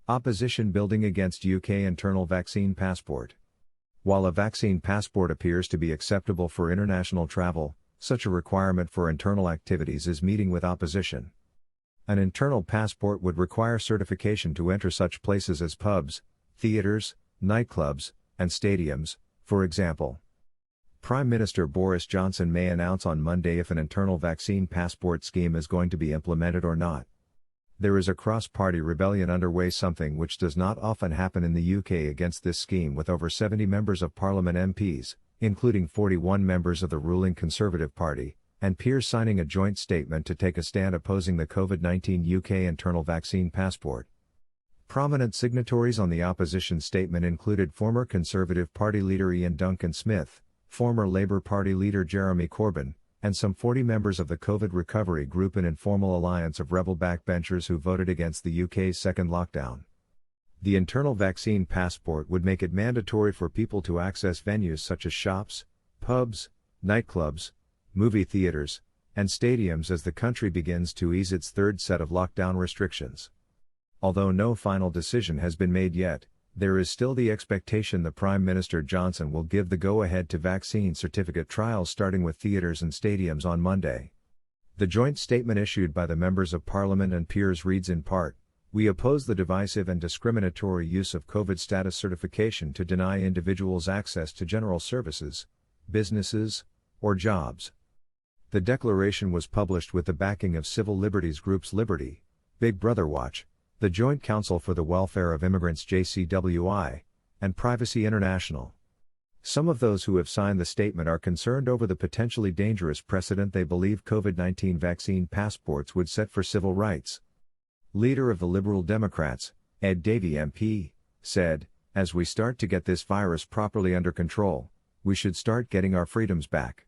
Opposition building against UK internal vaccine passport. While a vaccine passport appears to be acceptable for international travel, such a requirement for internal activities is meeting with opposition. An internal passport would require certification to enter such places as pubs, theaters, nightclubs, and stadiums, for example. Prime Minister Boris Johnson may announce on Monday if an internal vaccine passport scheme is going to be implemented or not. There is a cross-party rebellion underway, something which does not often happen in the UK, against this scheme, with over 70 members of Parliament MPs, including 41 members of the ruling Conservative Party, and peers signing a joint statement to take a stand opposing the COVID-19 UK internal vaccine passport. Prominent signatories on the opposition statement included former Conservative Party leader Ian Duncan Smith, former Labour Party leader Jeremy Corbyn, and some 40 members of the COVID recovery group, an informal alliance of rebel backbenchers who voted against the UK's second lockdown. The internal vaccine passport would make it mandatory for people to access venues such as shops, pubs, nightclubs, movie theaters, and stadiums as the country begins to ease its third set of lockdown restrictions. Although no final decision has been made yet, there is still the expectation that Prime Minister Johnson will give the go-ahead to vaccine certificate trials starting with theatres and stadiums on Monday. The joint statement issued by the members of Parliament and peers reads in part, "We oppose the divisive and discriminatory use of COVID status certification to deny individuals access to general services, businesses, or jobs." The declaration was published with the backing of civil liberties groups Liberty, Big Brother Watch, the Joint Council for the Welfare of Immigrants JCWI, and Privacy International. Some of those who have signed the statement are concerned over the potentially dangerous precedent they believe COVID-19 vaccine passports would set for civil rights. Leader of the Liberal Democrats, Ed Davey MP, said, "As we start to get this virus properly under control, we should start getting our freedoms back.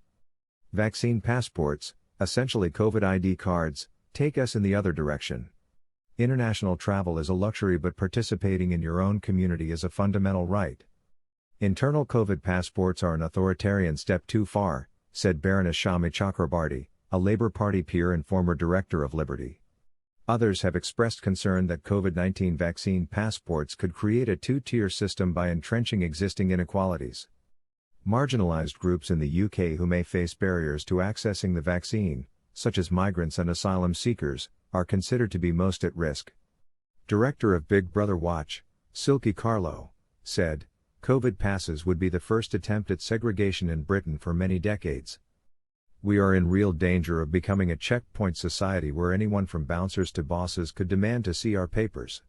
Vaccine passports, essentially COVID ID cards, take us in the other direction. International travel is a luxury, but participating in your own community is a fundamental right. Internal COVID passports are an authoritarian step too far," said Baroness Shami Chakrabarti, a Labour Party peer and former director of Liberty. Others have expressed concern that COVID-19 vaccine passports could create a two-tier system by entrenching existing inequalities. Marginalised groups in the UK who may face barriers to accessing the vaccine, such as migrants and asylum seekers, are considered to be most at risk. Director of Big Brother Watch, Silke Carlo, said, "COVID passes would be the first attempt at segregation in Britain for many decades. We are in real danger of becoming a checkpoint society where anyone from bouncers to bosses could demand to see our papers."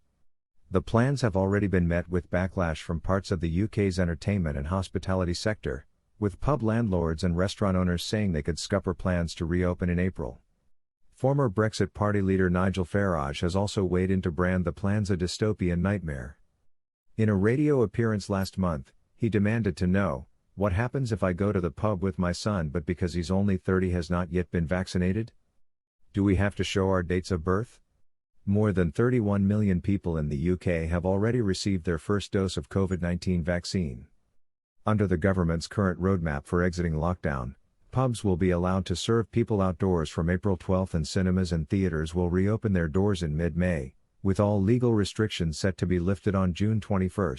The plans have already been met with backlash from parts of the UK's entertainment and hospitality sector, with pub landlords and restaurant owners saying they could scupper plans to reopen in April. Former Brexit Party leader Nigel Farage has also weighed in to brand the plans a dystopian nightmare. In a radio appearance last month, he demanded to know, "What happens if I go to the pub with my son but because he's only 30 has not yet been vaccinated? Do we have to show our dates of birth?" More than 31 million people in the UK have already received their first dose of COVID-19 vaccine. Under the government's current roadmap for exiting lockdown, pubs will be allowed to serve people outdoors from April 12 and cinemas and theaters will reopen their doors in mid-May, with all legal restrictions set to be lifted on June 21.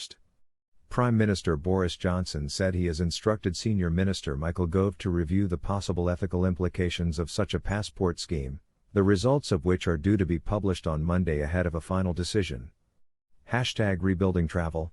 Prime Minister Boris Johnson said he has instructed Senior Minister Michael Gove to review the possible ethical implications of such a passport scheme, the results of which are due to be published on Monday ahead of a final decision. #RebuildingTravel